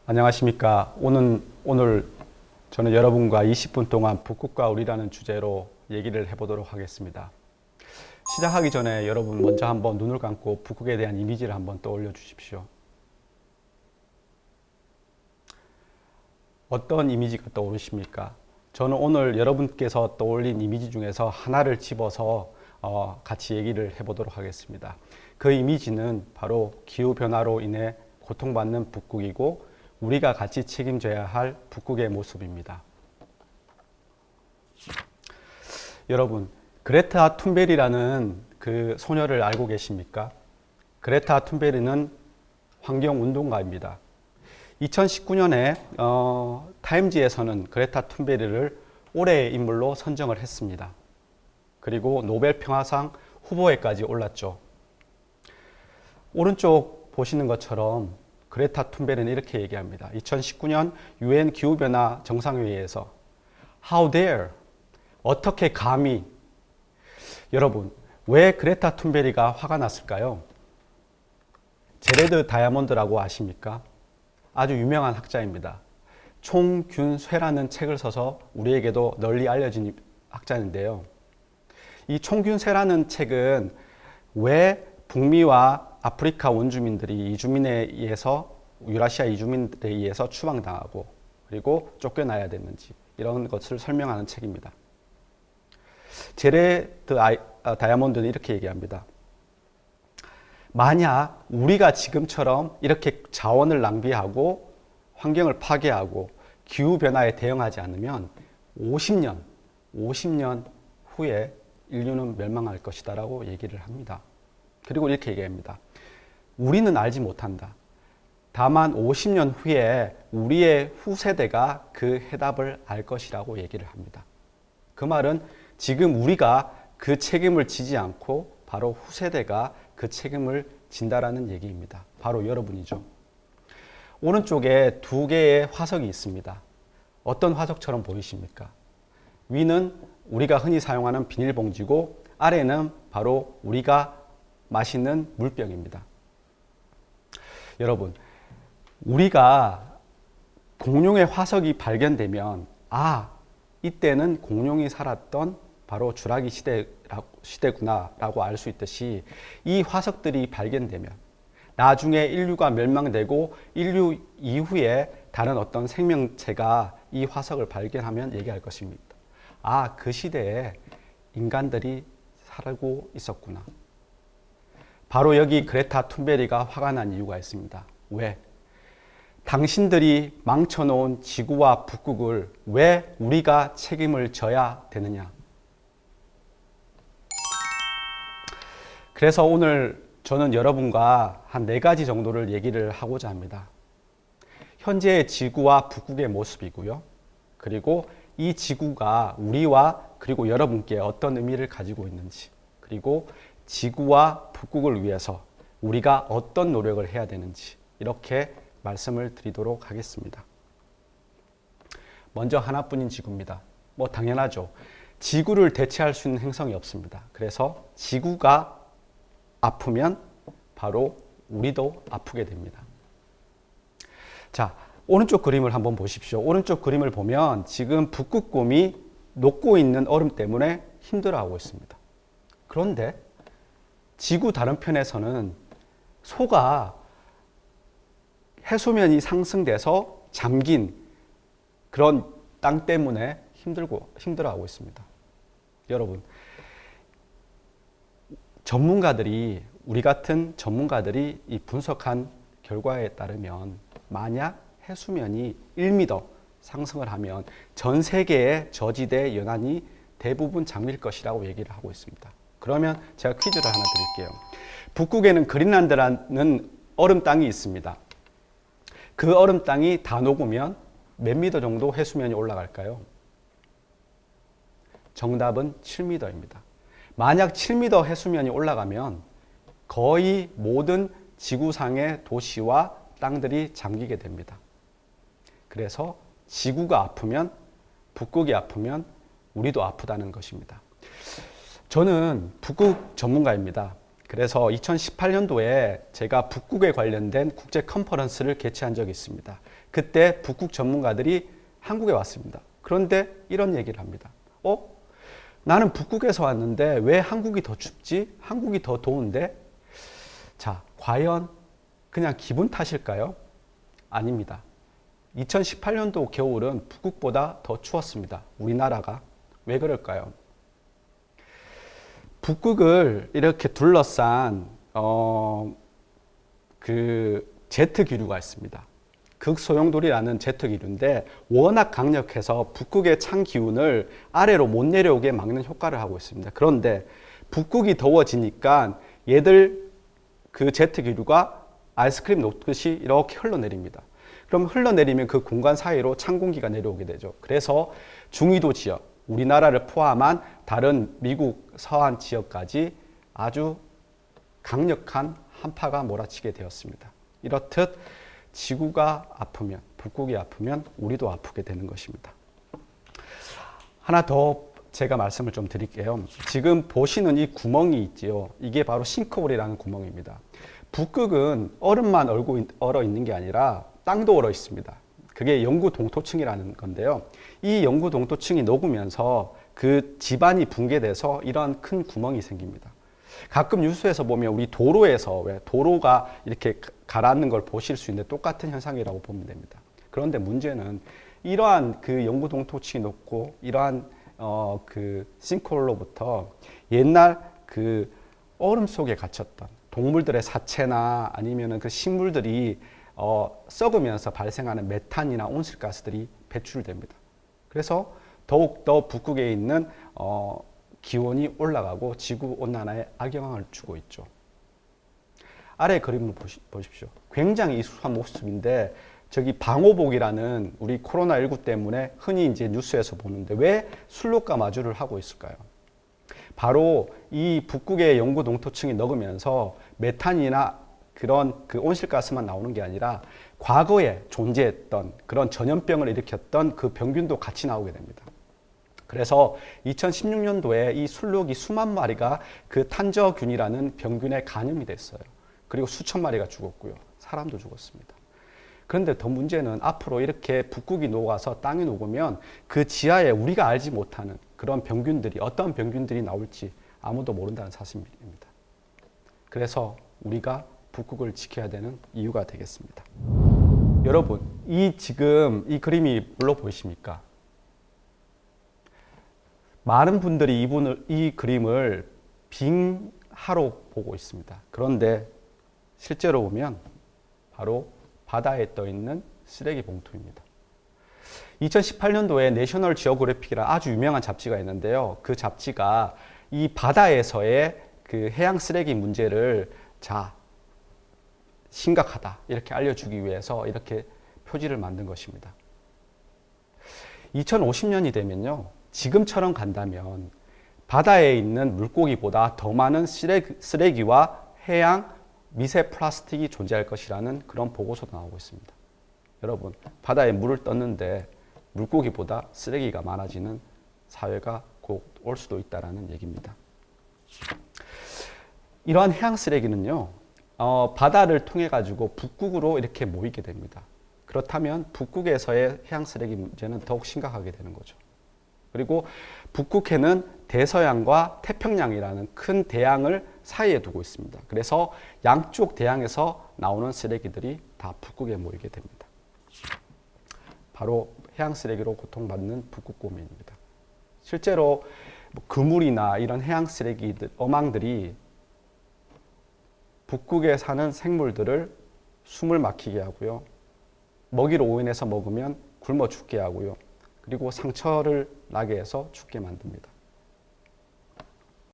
안녕하십니까. 오늘 저는 여러분과 20분 동안 북극과 우리라는 주제로 얘기를 해보도록 하겠습니다. 시작하기 전에 여러분 먼저 한번 눈을 감고 북극에 대한 이미지를 한번 떠올려 주십시오. 어떤 이미지가 떠오르십니까? 저는 오늘 여러분께서 떠올린 이미지 중에서 하나를 집어서 같이 얘기를 해보도록 하겠습니다. 그 이미지는 바로 기후변화로 인해 고통받는 북극이고 우리가 같이 책임져야 할 북극의 모습입니다. 여러분, 그레타 툰베리라는 그 소녀를 알고 계십니까? 그레타 툰베리는 환경운동가입니다. 2019년에 타임지에서는 그레타 툰베리를 올해의 인물로 선정을 했습니다. 그리고 노벨 평화상 후보에까지 올랐죠. 오른쪽 보시는 것처럼 그레타 툰베리는 이렇게 얘기합니다. 2019년 UN 기후변화 정상회의에서 How dare? 어떻게 감히? 여러분, 왜 그레타 툰베리가 화가 났을까요? 제레드 다이아몬드라고 아십니까? 아주 유명한 학자입니다. 총균쇠라는 책을 써서 우리에게도 널리 알려진 학자인데요. 이 총균쇠라는 책은 왜 북미와 아프리카 원주민들이 이주민에 의해서 유라시아 이주민들에 의해서 추방당하고 그리고 쫓겨나야 됐는지 이런 것을 설명하는 책입니다. 제레드 다이아몬드는 이렇게 얘기합니다. 만약 우리가 지금처럼 이렇게 자원을 낭비하고 환경을 파괴하고 기후변화에 대응하지 않으면 50년 후에 인류는 멸망할 것이다 라고 얘기를 합니다. 그리고 이렇게 얘기합니다. 우리는 알지 못한다. 다만 50년 후에 우리의 후세대가 그 해답을 알 것이라고 얘기를 합니다. 그 말은 지금 우리가 그 책임을 지지 않고 바로 후세대가 그 책임을 진다라는 얘기입니다. 바로 여러분이죠. 오른쪽에 두 개의 화석이 있습니다. 어떤 화석처럼 보이십니까? 위는 우리가 흔히 사용하는 비닐봉지고 아래는 바로 우리가 마시는 물병입니다. 여러분, 우리가 공룡의 화석이 발견되면 이때는 공룡이 살았던 바로 주라기 시대구나 라고 알 수 있듯이 이 화석들이 발견되면 나중에 인류가 멸망되고 인류 이후에 다른 어떤 생명체가 이 화석을 발견하면 얘기할 것입니다. 그 시대에 인간들이 살고 있었구나. 바로 여기 그레타 툰베리가 화가 난 이유가 있습니다. 왜? 당신들이 망쳐놓은 지구와 북극을 왜 우리가 책임을 져야 되느냐? 그래서 오늘 저는 여러분과 한 4가지 정도를 얘기를 하고자 합니다. 현재의 지구와 북극의 모습이고요. 그리고 이 지구가 우리와 그리고 여러분께 어떤 의미를 가지고 있는지, 그리고 지구와 북극을 위해서 우리가 어떤 노력을 해야 되는지 이렇게 말씀을 드리도록 하겠습니다. 먼저 하나뿐인 지구입니다. 당연하죠. 지구를 대체할 수 있는 행성이 없습니다. 그래서 지구가 아프면 바로 우리도 아프게 됩니다. 자, 오른쪽 그림을 한번 보십시오. 오른쪽 그림을 보면 지금 북극곰이 녹고 있는 얼음 때문에 힘들어하고 있습니다. 그런데 지구 다른 편에서는 소가 해수면이 상승돼서 잠긴 그런 땅 때문에 힘들어하고 있습니다. 여러분, 우리 같은 전문가들이 이 분석한 결과에 따르면 만약 해수면이 1m 상승을 하면 전 세계의 저지대 연안이 대부분 잠길 것이라고 얘기를 하고 있습니다. 그러면 제가 퀴즈를 하나 드릴게요. 북극에는 그린란드라는 얼음 땅이 있습니다. 그 얼음 땅이 다 녹으면 몇 미터 정도 해수면이 올라갈까요? 정답은 7m입니다. 만약 7m 해수면이 올라가면 거의 모든 지구상의 도시와 땅들이 잠기게 됩니다. 그래서 지구가 아프면 북극이 아프면 우리도 아프다는 것입니다. 저는 북극 전문가입니다. 그래서 2018년도에 제가 북극에 관련된 국제 컨퍼런스를 개최한 적이 있습니다. 그때 북극 전문가들이 한국에 왔습니다. 그런데 이런 얘기를 합니다. 나는 북극에서 왔는데 왜 한국이 더 춥지? 한국이 더 더운데? 자, 과연 그냥 기분 탓일까요? 아닙니다. 2018년도 겨울은 북극보다 더 추웠습니다. 우리나라가. 왜 그럴까요? 북극을 이렇게 둘러싼 그 제트 기류가 있습니다. 극소용돌이라는 제트 기류인데 워낙 강력해서 북극의 찬 기운을 아래로 못 내려오게 막는 효과를 하고 있습니다. 그런데 북극이 더워지니까 얘들 그 제트 기류가 아이스크림 녹듯이 이렇게 흘러내립니다. 그럼 흘러내리면 그 공간 사이로 찬 공기가 내려오게 되죠. 그래서 중위도 지역, 우리나라를 포함한 다른 미국 서한 지역까지 아주 강력한 한파가 몰아치게 되었습니다. 이렇듯 지구가 아프면, 북극이 아프면 우리도 아프게 되는 것입니다. 하나 더 제가 말씀을 좀 드릴게요. 지금 보시는 이 구멍이 있지요. 이게 바로 싱크홀이라는 구멍입니다. 북극은 얼음만 얼어 있는 게 아니라 땅도 얼어 있습니다. 그게 영구 동토층이라는 건데요. 이 영구 동토층이 녹으면서 그 지반이 붕괴돼서 이런 큰 구멍이 생깁니다. 가끔 뉴스에서 보면 우리 도로에서 왜 도로가 이렇게 가라앉는 걸 보실 수 있는데 똑같은 현상이라고 보면 됩니다. 그런데 문제는 이러한 그 영구 동토층이 높고 이러한 그 싱크홀로부터 옛날 그 얼음 속에 갇혔던 동물들의 사체나 아니면은 그 식물들이 썩으면서 발생하는 메탄이나 온실가스들이 배출됩니다. 그래서 더욱더 북극에 있는 기온이 올라가고 지구 온난화에 악영향을 주고 있죠. 아래 그림을 보십시오. 굉장히 익숙한 모습인데 저기 방호복이라는 우리 코로나19 때문에 흔히 이제 뉴스에서 보는데 왜 순록과 마주를 하고 있을까요? 바로 이 북극의 영구 동토층이 녹으면서 메탄이나 그런 그 온실가스만 나오는 게 아니라 과거에 존재했던 그런 전염병을 일으켰던 그 병균도 같이 나오게 됩니다. 그래서 2016년도에 이 순록이 수만 마리가 그 탄저균이라는 병균에 감염이 됐어요. 그리고 수천 마리가 죽었고요. 사람도 죽었습니다. 그런데 더 문제는 앞으로 이렇게 북극이 녹아서 땅이 녹으면 그 지하에 우리가 알지 못하는 그런 병균들이 어떤 병균들이 나올지 아무도 모른다는 사실입니다. 그래서 우리가 북극을 지켜야 되는 이유가 되겠습니다. 여러분, 지금 이 그림이 뭘로 보이십니까? 많은 분들이 이 그림을 빙하로 보고 있습니다. 그런데 실제로 보면 바로 바다에 떠 있는 쓰레기 봉투입니다. 2018년도에 내셔널 지오그래픽이라는 아주 유명한 잡지가 있는데요. 그 잡지가 이 바다에서의 그 해양 쓰레기 문제를 심각하다 이렇게 알려주기 위해서 이렇게 표지를 만든 것입니다. 2050년이 되면요. 지금처럼 간다면 바다에 있는 물고기보다 더 많은 쓰레기와 해양 미세 플라스틱이 존재할 것이라는 그런 보고서도 나오고 있습니다. 여러분, 바다에 물을 떴는데 물고기보다 쓰레기가 많아지는 사회가 곧 올 수도 있다는 얘기입니다. 이러한 해양 쓰레기는요, 바다를 통해 가지고 북극으로 이렇게 모이게 됩니다. 그렇다면 북극에서의 해양 쓰레기 문제는 더욱 심각하게 되는 거죠. 그리고 북극해는 대서양과 태평양이라는 큰 대양을 사이에 두고 있습니다. 그래서 양쪽 대양에서 나오는 쓰레기들이 다 북극에 모이게 됩니다. 바로 해양 쓰레기로 고통받는 북극곰입니다. 실제로 그물이나 이런 해양 쓰레기들, 어망들이 북극에 사는 생물들을 숨을 막히게 하고요. 먹이로 오인해서 먹으면 굶어 죽게 하고요. 그리고 상처를 나게 해서 죽게 만듭니다.